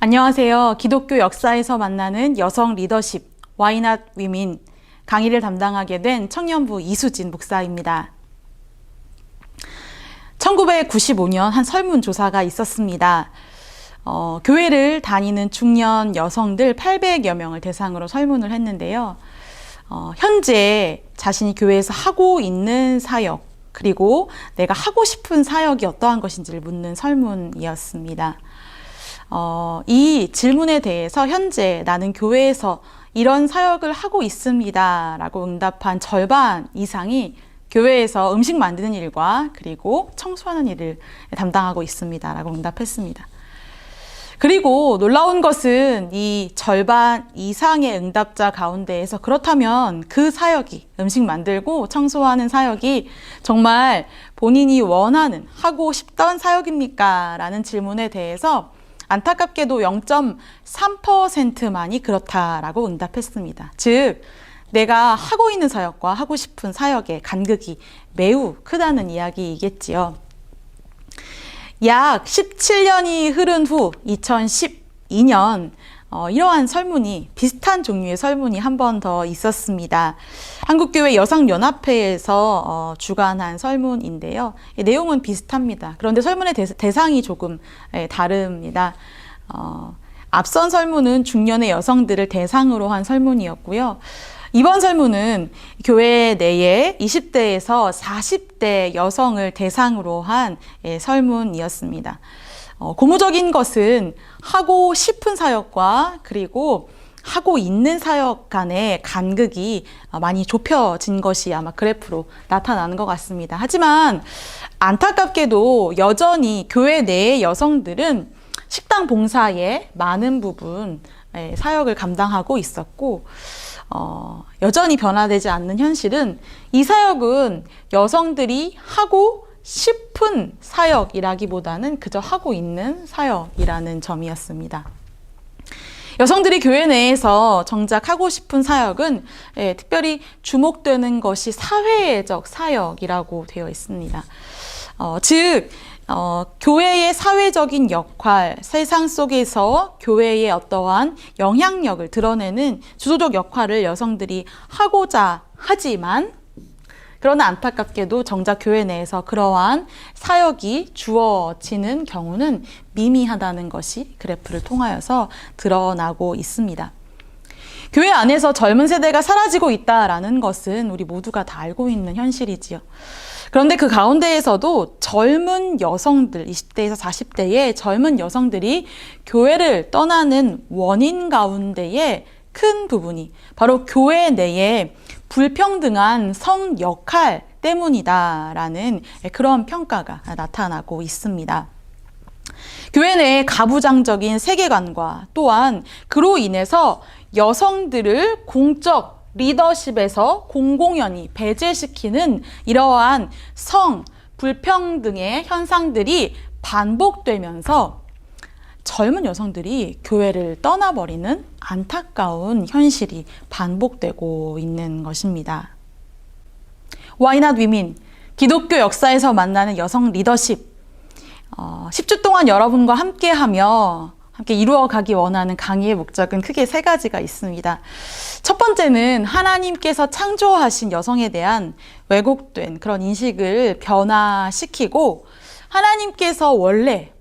안녕하세요. 기독교 역사에서 만나는 여성 리더십, Why Not Women 강의를 담당하게 된 청년부 이수진 목사입니다. 1995년 한 설문조사가 있었습니다. 교회를 다니는 중년 여성들 800여 명을 대상으로 설문을 했는데요. 현재 자신이 교회에서 하고 있는 사역, 그리고 내가 하고 싶은 사역이 어떠한 것인지를 묻는 설문이었습니다. 이 질문에 대해서 현재 나는 교회에서 이런 사역을 하고 있습니다 라고 응답한 절반 이상이 교회에서 음식 만드는 일과 그리고 청소하는 일을 담당하고 있습니다 라고 응답했습니다. 그리고 놀라운 것은 이 절반 이상의 응답자 가운데에서 그렇다면 그 사역이, 음식 만들고 청소하는 사역이 정말 본인이 원하는, 하고 싶던 사역입니까? 라는 질문에 대해서 안타깝게도 0.3%만이 그렇다라고 응답했습니다. 즉, 내가 하고 있는 사역과 하고 싶은 사역의 간극이 매우 크다는 이야기이겠지요. 약 17년이 흐른 후 2012년 이러한 설문이, 비슷한 종류의 설문이 한 번 더 있었습니다. 한국교회 여성연합회에서 주관한 설문인데요. 내용은 비슷합니다. 그런데 설문의 대상이 조금 다릅니다. 앞선 설문은 중년의 여성들을 대상으로 한 설문이었고요. 이번 설문은 교회 내에 20대에서 40대 여성을 대상으로 한 설문이었습니다. 고무적인 것은 하고 싶은 사역과 그리고 하고 있는 사역 간의 간극이 많이 좁혀진 것이 아마 그래프로 나타나는 것 같습니다. 하지만 안타깝게도 여전히 교회 내의 여성들은 식당 봉사에 많은 부분 사역을 감당하고 있었고, 여전히 변화되지 않는 현실은 이 사역은 여성들이 하고 싶은 사역이라기보다는 그저 하고 있는 사역이라는 점이었습니다. 여성들이 교회 내에서 정작 하고 싶은 사역은 특별히 주목되는 것이 사회적 사역이라고 되어 있습니다. 즉, 교회의 사회적인 역할, 세상 속에서 교회의 어떠한 영향력을 드러내는 주도적 역할을 여성들이 하고자 하지만, 그러나 안타깝게도 정작 교회 내에서 그러한 사역이 주어지는 경우는 미미하다는 것이 그래프를 통하여서 드러나고 있습니다. 교회 안에서 젊은 세대가 사라지고 있다라는 것은 우리 모두가 다 알고 있는 현실이지요. 그런데 그 가운데에서도 젊은 여성들, 20대에서 40대의 젊은 여성들이 교회를 떠나는 원인 가운데에 큰 부분이 바로 교회 내에 불평등한 성 역할 때문이다라는 그런 평가가 나타나고 있습니다. 교회 내의 가부장적인 세계관과 또한 그로 인해서 여성들을 공적 리더십에서 공공연히 배제시키는 이러한 성 불평등의 현상들이 반복되면서 젊은 여성들이 교회를 떠나버리는 안타까운 현실이 반복되고 있는 것입니다. Why Not Women? 기독교 역사에서 만나는 여성 리더십. 10주 동안 여러분과 함께 이루어가기 원하는 강의의 목적은 크게 세 가지가 있습니다. 첫 번째는 하나님께서 창조하신 여성에 대한 왜곡된 그런 인식을 변화시키고 하나님께서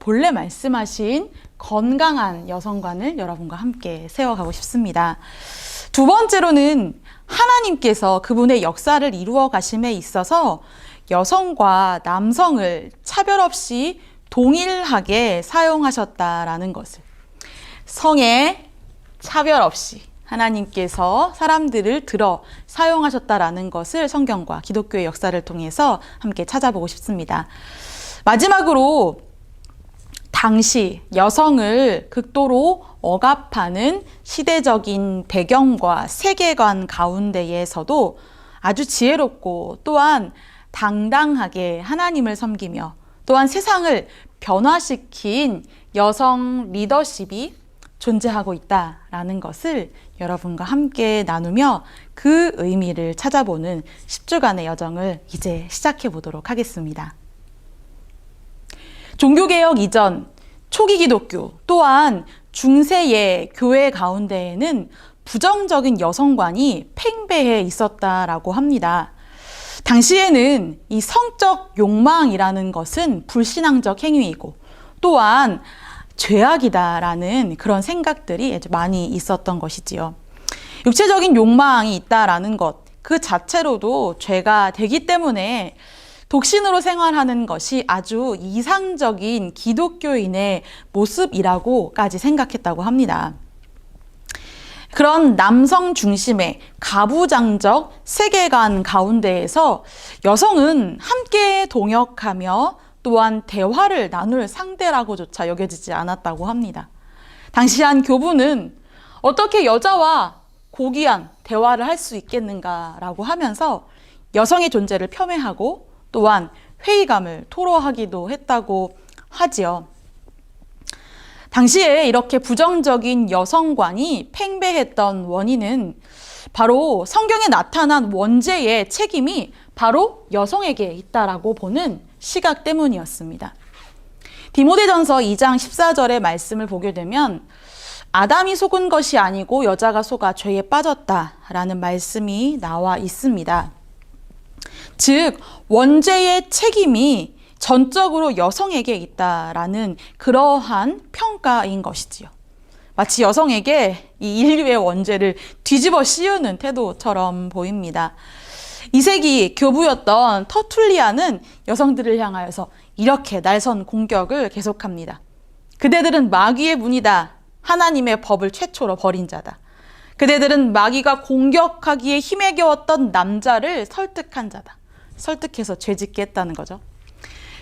본래 말씀하신 건강한 여성관을 여러분과 함께 세워가고 싶습니다. 두 번째로는 하나님께서 그분의 역사를 이루어 가심에 있어서 여성과 남성을 차별 없이 동일하게 사용하셨다라는 것을, 성에 차별 없이 하나님께서 사람들을 들어 사용하셨다라는 것을 성경과 기독교의 역사를 통해서 함께 찾아보고 싶습니다. 마지막으로 당시 여성을 극도로 억압하는 시대적인 배경과 세계관 가운데에서도 아주 지혜롭고 또한 당당하게 하나님을 섬기며 또한 세상을 변화시킨 여성 리더십이 존재하고 있다라는 것을 여러분과 함께 나누며 그 의미를 찾아보는 10주간의 여정을 이제 시작해 보도록 하겠습니다. 종교개혁 이전 초기 기독교 또한 중세의 교회 가운데에는 부정적인 여성관이 팽배해 있었다라고 합니다. 당시에는 이 성적 욕망이라는 것은 불신앙적 행위이고 또한 죄악이다라는 그런 생각들이 아주 많이 있었던 것이지요. 육체적인 욕망이 있다라는 것, 그 자체로도 죄가 되기 때문에 독신으로 생활하는 것이 아주 이상적인 기독교인의 모습이라고까지 생각했다고 합니다. 그런 남성 중심의 가부장적 세계관 가운데에서 여성은 함께 동역하며 또한 대화를 나눌 상대라고조차 여겨지지 않았다고 합니다. 당시 한 교부는 어떻게 여자와 고귀한 대화를 할 수 있겠는가라고 하면서 여성의 존재를 폄훼하고 또한 회의감을 토로하기도 했다고 하지요. 당시에 이렇게 부정적인 여성관이 팽배했던 원인은 바로 성경에 나타난 원죄의 책임이 바로 여성에게 있다라고 보는 시각 때문이었습니다. 디모데전서 2장 14절의 말씀을 보게 되면 아담이 속은 것이 아니고 여자가 속아 죄에 빠졌다라는 말씀이 나와 있습니다. 즉 원죄의 책임이 전적으로 여성에게 있다라는 그러한 평가인 것이지요. 마치 여성에게 이 인류의 원죄를 뒤집어 씌우는 태도처럼 보입니다. 2세기 교부였던 터툴리아는 여성들을 향하여서 이렇게 날선 공격을 계속합니다. 그대들은 마귀의 문이다. 하나님의 법을 최초로 버린 자다. 그대들은 마귀가 공격하기에 힘에 겨웠던 남자를 설득한 자다. 설득해서 죄짓게 했다는 거죠.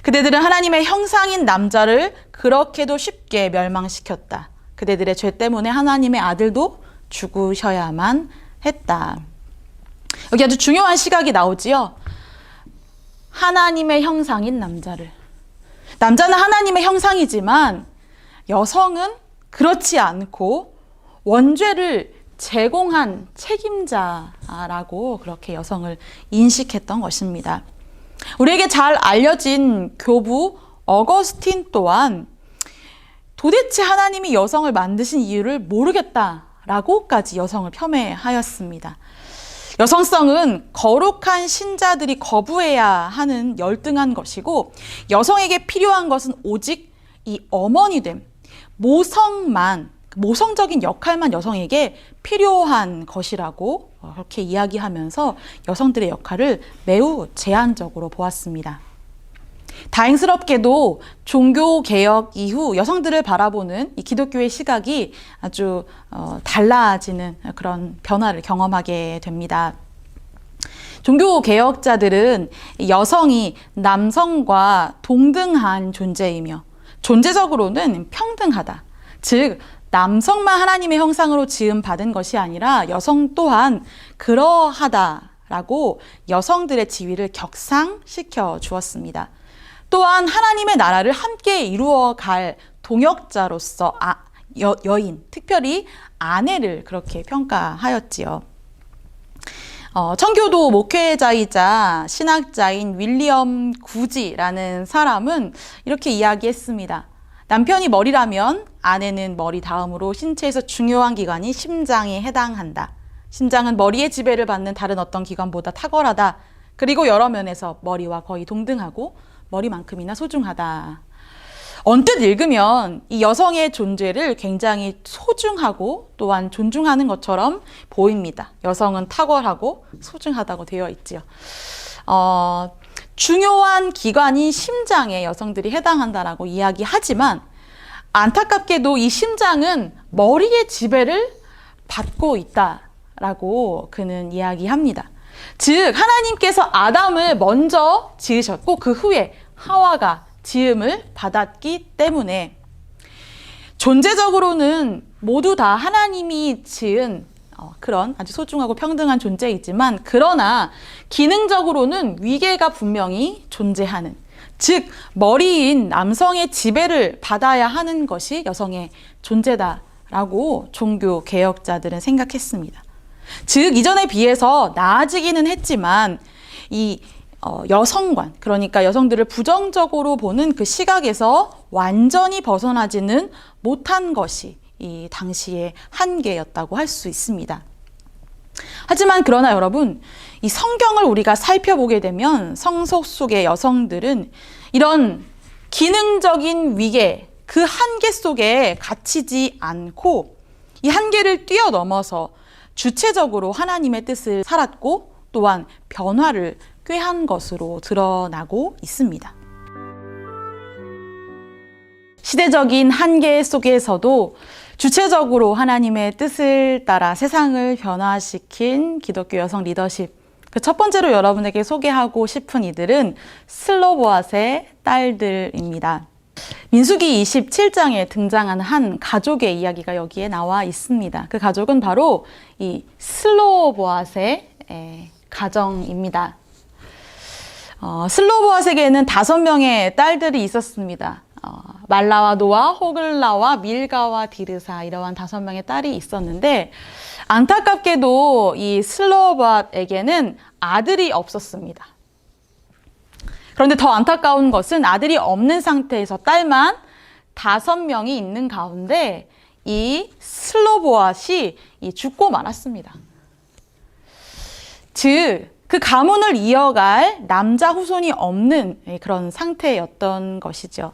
그대들은 하나님의 형상인 남자를 그렇게도 쉽게 멸망시켰다. 그대들의 죄 때문에 하나님의 아들도 죽으셔야만 했다. 여기 아주 중요한 시각이 나오지요. 하나님의 형상인 남자를. 남자는 하나님의 형상이지만 여성은 그렇지 않고 원죄를 제공한 책임자라고 그렇게 여성을 인식했던 것입니다. 우리에게 잘 알려진 교부 어거스틴 또한 도대체 하나님이 여성을 만드신 이유를 모르겠다라고까지 여성을 폄훼하였습니다. 여성성은 거룩한 신자들이 거부해야 하는 열등한 것이고 여성에게 필요한 것은 오직 이 어머니됨, 모성적인 역할만 여성에게 필요한 것이라고 그렇게 이야기하면서 여성들의 역할을 매우 제한적으로 보았습니다. 다행스럽게도 종교개혁 이후 여성들을 바라보는 이 기독교의 시각이 아주 달라지는 그런 변화를 경험하게 됩니다. 종교개혁자들은 여성이 남성과 동등한 존재이며 존재적으로는 평등하다. 즉 남성만 하나님의 형상으로 지음받은 것이 아니라 여성 또한 그러하다라고 여성들의 지위를 격상시켜 주었습니다. 또한 하나님의 나라를 함께 이루어갈 동역자로서 여인, 특별히 아내를 그렇게 평가하였지요. 청교도 목회자이자 신학자인 윌리엄 구지라는 사람은 이렇게 이야기했습니다. 남편이 머리라면 아내는 머리 다음으로 신체에서 중요한 기관이 심장에 해당한다. 심장은 머리의 지배를 받는 다른 어떤 기관보다 탁월하다. 그리고 여러 면에서 머리와 거의 동등하고 머리만큼이나 소중하다. 언뜻 읽으면 이 여성의 존재를 굉장히 소중하고 또한 존중하는 것처럼 보입니다. 여성은 탁월하고 소중하다고 되어 있지요. 중요한 기관인 심장에 여성들이 해당한다라고 이야기하지만 안타깝게도 이 심장은 머리의 지배를 받고 있다라고 그는 이야기합니다. 즉 하나님께서 아담을 먼저 지으셨고 그 후에 하와가 지음을 받았기 때문에 존재적으로는 모두 다 하나님이 지은 그런 아주 소중하고 평등한 존재이지만 그러나 기능적으로는 위계가 분명히 존재하는, 즉 머리인 남성의 지배를 받아야 하는 것이 여성의 존재다라고 종교 개혁자들은 생각했습니다. 즉 이전에 비해서 나아지기는 했지만 이 여성관, 그러니까 여성들을 부정적으로 보는 그 시각에서 완전히 벗어나지는 못한 것이 이 당시의 한계였다고 할 수 있습니다. 하지만 그러나 여러분, 이 성경을 우리가 살펴보게 되면 성소 속의 여성들은 이런 기능적인 위계, 그 한계 속에 갇히지 않고 이 한계를 뛰어넘어서 주체적으로 하나님의 뜻을 살았고 또한 변화를 꾀한 것으로 드러나고 있습니다. 시대적인 한계 속에서도 주체적으로 하나님의 뜻을 따라 세상을 변화시킨 기독교 여성 리더십. 그 첫 번째로 여러분에게 소개하고 싶은 이들은 슬로보앗의 딸들입니다. 민수기 27장에 등장한 한 가족의 이야기가 여기에 나와 있습니다. 그 가족은 바로 이 슬로보앗의 가정입니다. 슬로보앗에게는 5명의 딸들이 있었습니다. 말라와 노아, 호글라와 밀가와 디르사, 이러한 5명의 딸이 있었는데 안타깝게도 이 슬로보앗에게는 아들이 없었습니다. 그런데 더 안타까운 것은 아들이 없는 상태에서 딸만 5명이 있는 가운데 이 슬로보앗이 죽고 말았습니다. 즉, 그 가문을 이어갈 남자 후손이 없는 그런 상태였던 것이죠.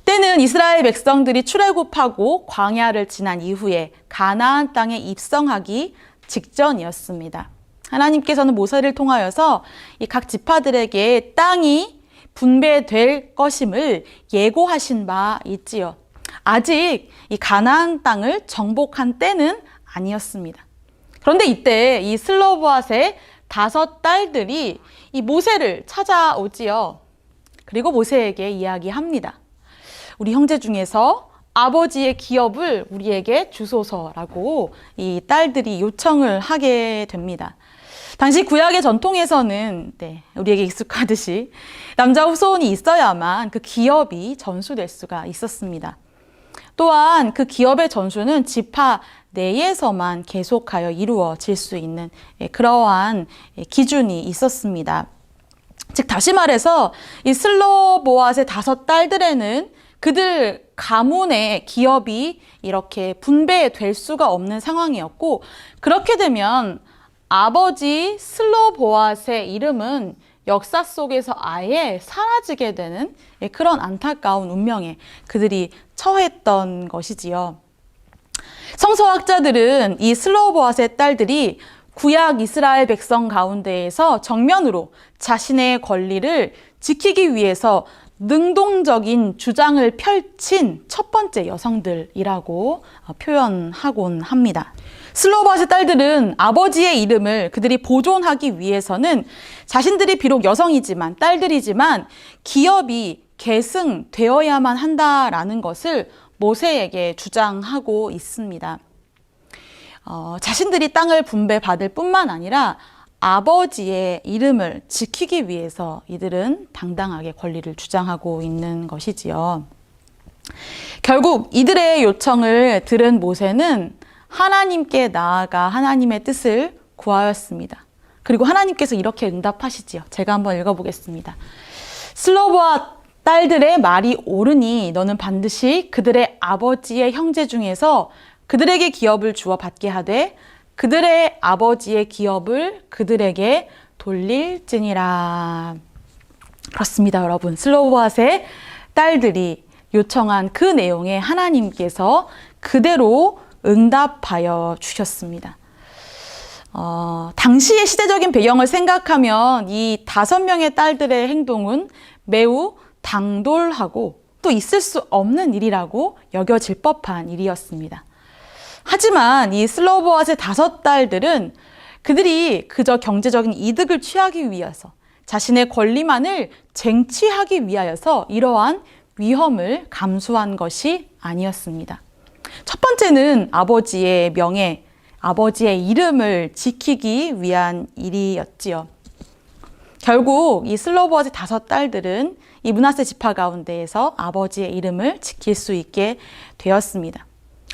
때는 이스라엘 백성들이 출애굽하고 광야를 지난 이후에 가나안 땅에 입성하기 직전이었습니다. 하나님께서는 모세를 통하여서 이 각 지파들에게 땅이 분배될 것임을 예고하신 바 있지요. 아직 이 가나안 땅을 정복한 때는 아니었습니다. 그런데 이때 이 슬로보앗의 5 딸들이 이 모세를 찾아오지요. 그리고 모세에게 이야기합니다. 우리 형제 중에서 아버지의 기업을 우리에게 주소서라고 이 딸들이 요청을 하게 됩니다. 당시 구약의 전통에서는 우리에게 익숙하듯이 남자 후손이 있어야만 그 기업이 전수될 수가 있었습니다. 또한 그 기업의 전수는 지파 내에서만 계속하여 이루어질 수 있는 그러한 기준이 있었습니다. 즉 다시 말해서 이 슬로보앗의 5 딸들에는 그들 가문의 기업이 이렇게 분배될 수가 없는 상황이었고, 그렇게 되면 아버지 슬로보앗의 이름은 역사 속에서 아예 사라지게 되는 그런 안타까운 운명에 그들이 처했던 것이지요. 성서학자들은 이 슬로보앗의 딸들이 구약 이스라엘 백성 가운데에서 정면으로 자신의 권리를 지키기 위해서 능동적인 주장을 펼친 첫 번째 여성들이라고 표현하곤 합니다. 슬로보앗의 딸들은 아버지의 이름을 그들이 보존하기 위해서는 자신들이 비록 여성이지만, 딸들이지만 기업이 계승되어야만 한다라는 것을 모세에게 주장하고 있습니다. 자신들이 땅을 분배받을 뿐만 아니라 아버지의 이름을 지키기 위해서 이들은 당당하게 권리를 주장하고 있는 것이지요. 결국 이들의 요청을 들은 모세는 하나님께 나아가 하나님의 뜻을 구하였습니다. 그리고 하나님께서 이렇게 응답하시지요. 제가 한번 읽어보겠습니다. 슬로보앗 딸들의 말이 옳으니 너는 반드시 그들의 아버지의 형제 중에서 그들에게 기업을 주어 받게 하되 그들의 아버지의 기업을 그들에게 돌릴지니라. 그렇습니다, 여러분. 슬로보앗의 딸들이 요청한 그 내용에 하나님께서 그대로 응답하여 주셨습니다. 당시의 시대적인 배경을 생각하면 이 5명의 딸들의 행동은 매우 당돌하고 또 있을 수 없는 일이라고 여겨질 법한 일이었습니다. 하지만 이 슬로보앗의 5 딸들은 그들이 그저 경제적인 이득을 취하기 위해서, 자신의 권리만을 쟁취하기 위하여서 이러한 위험을 감수한 것이 아니었습니다. 첫 번째는 아버지의 명예, 아버지의 이름을 지키기 위한 일이었지요. 결국 이 슬로보앗의 5 딸들은 이 므낫세 지파 가운데에서 아버지의 이름을 지킬 수 있게 되었습니다.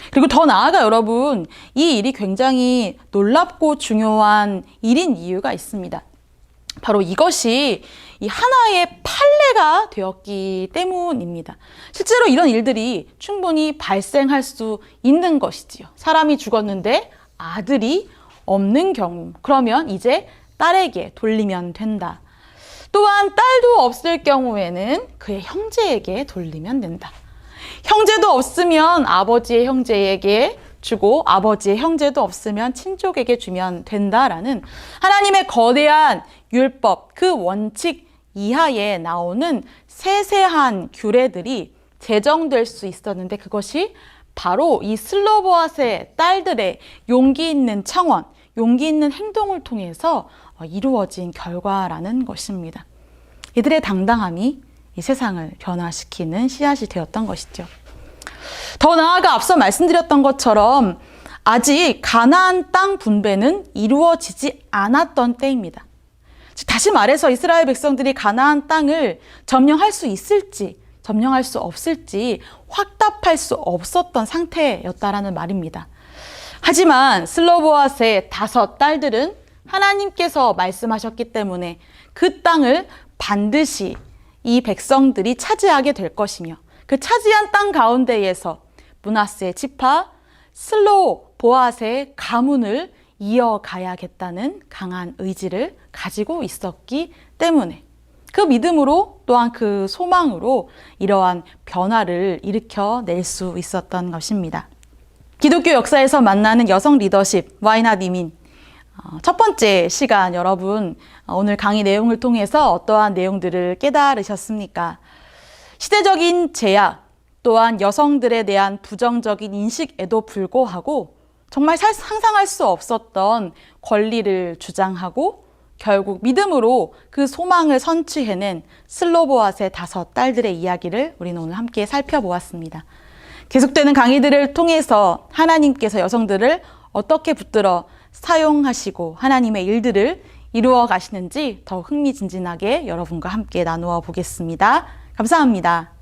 그리고 더 나아가 여러분, 이 일이 굉장히 놀랍고 중요한 일인 이유가 있습니다. 바로 이것이 이 하나의 판례가 되었기 때문입니다. 실제로 이런 일들이 충분히 발생할 수 있는 것이지요. 사람이 죽었는데 아들이 없는 경우, 그러면 이제 딸에게 돌리면 된다. 또한 딸도 없을 경우에는 그의 형제에게 돌리면 된다. 형제도 없으면 아버지의 형제에게 주고 아버지의 형제도 없으면 친족에게 주면 된다라는 하나님의 거대한 율법, 그 원칙 이하에 나오는 세세한 규례들이 제정될 수 있었는데 그것이 바로 이 슬로보앗의 딸들의 용기 있는 청원, 용기 있는 행동을 통해서 이루어진 결과라는 것입니다. 이들의 당당함이 이 세상을 변화시키는 씨앗이 되었던 것이죠. 더 나아가 앞서 말씀드렸던 것처럼 아직 가나안 땅 분배는 이루어지지 않았던 때입니다. 즉 다시 말해서 이스라엘 백성들이 가나안 땅을 점령할 수 있을지 점령할 수 없을지 확답할 수 없었던 상태였다라는 말입니다. 하지만 슬로보앗의 5 딸들은 하나님께서 말씀하셨기 때문에 그 땅을 반드시 이 백성들이 차지하게 될 것이며 그 차지한 땅 가운데에서 므낫세의 지파 슬로보앗의 가문을 이어가야겠다는 강한 의지를 가지고 있었기 때문에 그 믿음으로 또한 그 소망으로 이러한 변화를 일으켜낼 수 있었던 것입니다. 기독교 역사에서 만나는 여성 리더십, Why Not 이민. 첫 번째 시간 여러분 오늘 강의 내용을 통해서 어떠한 내용들을 깨달으셨습니까? 시대적인 제약 또한 여성들에 대한 부정적인 인식에도 불구하고 정말 상상할 수 없었던 권리를 주장하고 결국 믿음으로 그 소망을 선취해낸 슬로보앗의 5 딸들의 이야기를 우리는 오늘 함께 살펴보았습니다. 계속되는 강의들을 통해서 하나님께서 여성들을 어떻게 붙들어 사용하시고 하나님의 일들을 이루어 가시는지 더욱 흥미진진하게 여러분과 함께 나누어 보겠습니다. 감사합니다.